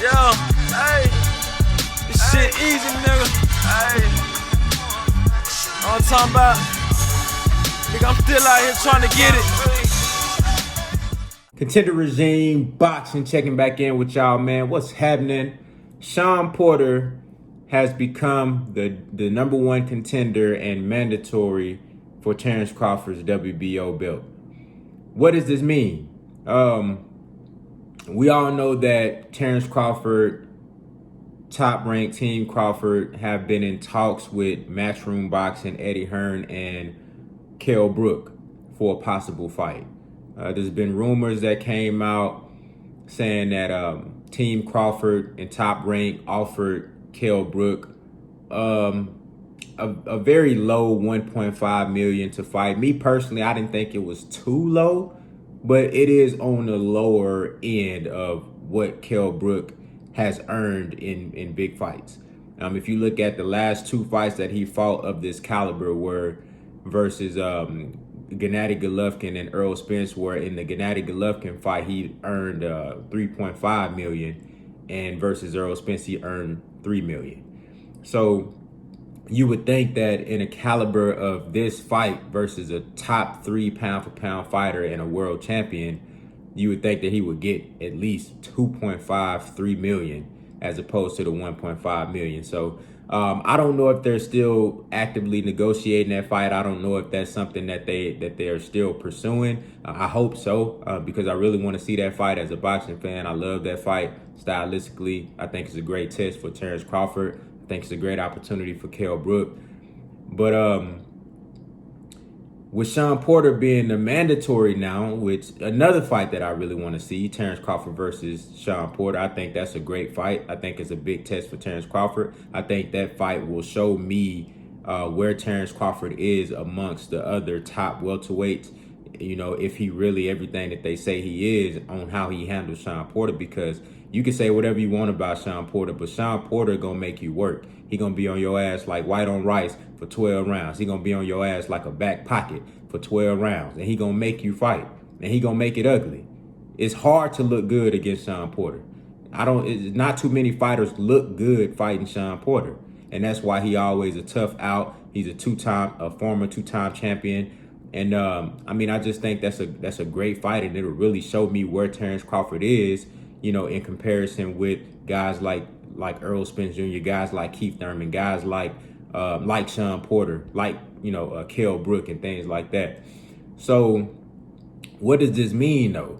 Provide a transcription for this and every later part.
Yeah, hey, this shit easy, nigga. Hey, all I'm talking about, nigga, I'm still out here trying to get it. Contender Regime Boxing checking back in with y'all, man. What's happening? Shawn Porter has become the number one contender and mandatory for Terence Crawford's WBO belt. What does this mean? We all know that Terence Crawford, Top Rank Team Crawford, have been in talks with Matchroom Boxing, Eddie Hearn, and Kell Brook for a possible fight. There's been rumors that came out saying that Team Crawford and Top Rank offered Kell Brook a very low 1.5 million to fight. Me personally, I didn't think it was too low, but it is on the lower end of what Kell Brook has earned in big fights. If you look at the last two fights that he fought of this caliber were versus Gennady Golovkin and Errol Spence, where in the Gennady Golovkin fight he earned 3.5 million, and versus Errol Spence he earned 3 million. So you would think that in a caliber of this fight versus a top 3 pound for pound fighter and a world champion, you would think that he would get at least 2.5, 3 million as opposed to the 1.5 million. So I don't know if they're still actively negotiating that fight. I don't know if that's something that they are still pursuing. I hope so, because I really want to see that fight as a boxing fan. I love that fight stylistically. I think it's a great test for Terence Crawford. I think it's a great opportunity for Kell Brook. But with Shawn Porter being the mandatory now, which another fight that I really want to see, Terence Crawford versus Shawn Porter, I think that's a great fight. I think it's a big test for Terence Crawford. I think that fight will show me where Terence Crawford is amongst the other top welterweights. You know, if he really everything that they say he is on how he handles Shawn Porter, because you can say whatever you want about Shawn Porter, but Shawn Porter gonna make you work. He gonna be on your ass like white on rice for 12 rounds. He gonna be on your ass like a back pocket for 12 rounds, and he gonna make you fight, and he gonna make it ugly. It's hard to look good against Shawn Porter. Not too many fighters look good fighting Shawn Porter, and that's why he always a tough out. He's a former two-time champion. And I mean, I just think that's a great fight, and it'll really show me where Terence Crawford is, you know, in comparison with guys like Errol Spence Jr., guys like Keith Thurman, guys like Shawn Porter, like, you know, Kell Brook and things like that. So what does this mean though?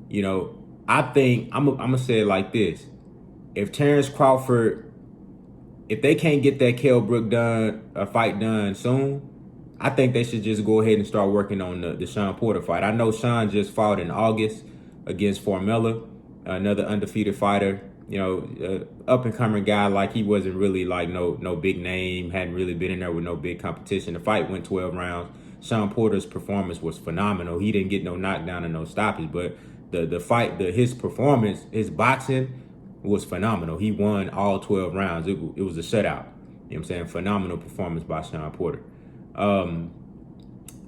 You know, I think I'm gonna say it like this: if Terence Crawford, if they can't get that Kell Brook fight done soon, I think they should just go ahead and start working on the Shawn Porter fight. I know Shawn just fought in August against Formella, another undefeated fighter. You know, up and coming guy. Like, he wasn't really like no big name, hadn't really been in there with no big competition. The fight went 12 rounds. Shawn Porter's performance was phenomenal. He didn't get no knockdown and no stoppage, but his performance, his boxing was phenomenal. He won all 12 rounds. It was a shutout. You know what I'm saying? Phenomenal performance by Shawn Porter.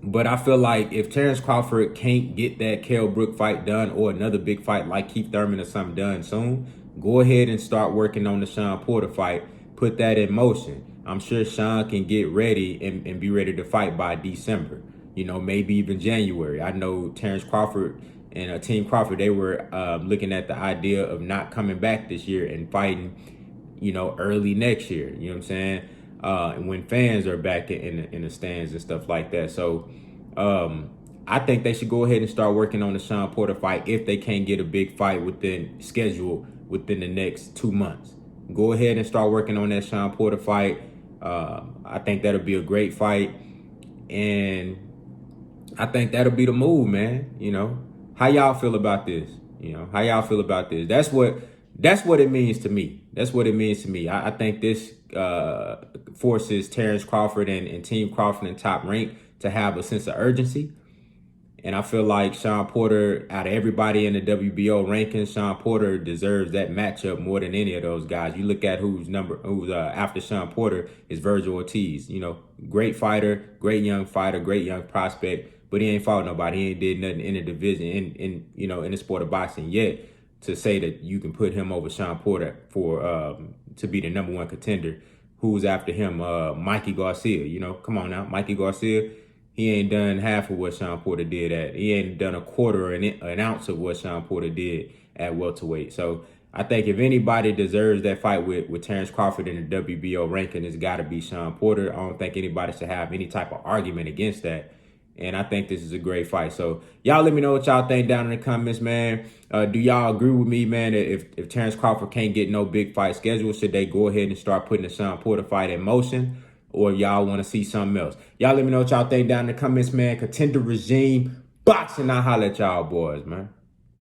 But I feel like if Terence Crawford can't get that Kell Brook fight done, or another big fight like Keith Thurman or something done soon, go ahead and start working on the Shawn Porter fight. Put that in motion. I'm sure Shawn can get ready and be ready to fight by December, you know, maybe even January. I know Terence Crawford and Team Crawford, they were looking at the idea of not coming back this year and fighting, you know, early next year. You know what I'm saying? When fans are back in the stands and stuff like that. So I think they should go ahead and start working on the Shawn Porter fight if they can't get a big fight within the next 2 months. Go ahead and start working on that Shawn Porter fight. I think that'll be a great fight, and I think that'll be the move, man. You know, how y'all feel about this? You know, how y'all feel about this? That's what it means to me. That's what it means to me. I think this forces Terence Crawford and Team Crawford and Top Rank to have a sense of urgency. And I feel like Shawn Porter, out of everybody in the WBO rankings, Shawn Porter deserves that matchup more than any of those guys. You look at who's after Shawn Porter is Virgil Ortiz. You know, great fighter, great young prospect, but he ain't fought nobody. He ain't did nothing in the division in the sport of boxing yet. to say that you can put him over Shawn Porter for to be the #1 contender. Who's after him? Mikey Garcia. You know, come on now, Mikey Garcia. He ain't done half of what Shawn Porter did he ain't done a quarter or an ounce of what Shawn Porter did at welterweight. So I think if anybody deserves that fight with Terence Crawford in the WBO ranking, it's got to be Shawn Porter. I don't think anybody should have any type of argument against that. And I think this is a great fight. So y'all let me know what y'all think down in the comments, man. Do y'all agree with me, man, that if Terence Crawford can't get no big fight schedule, should they go ahead and start putting the Shawn Porter fight in motion? Or y'all want to see something else? Y'all let me know what y'all think down in the comments, man. Contender regime, boxing. I'll holler at y'all boys, man.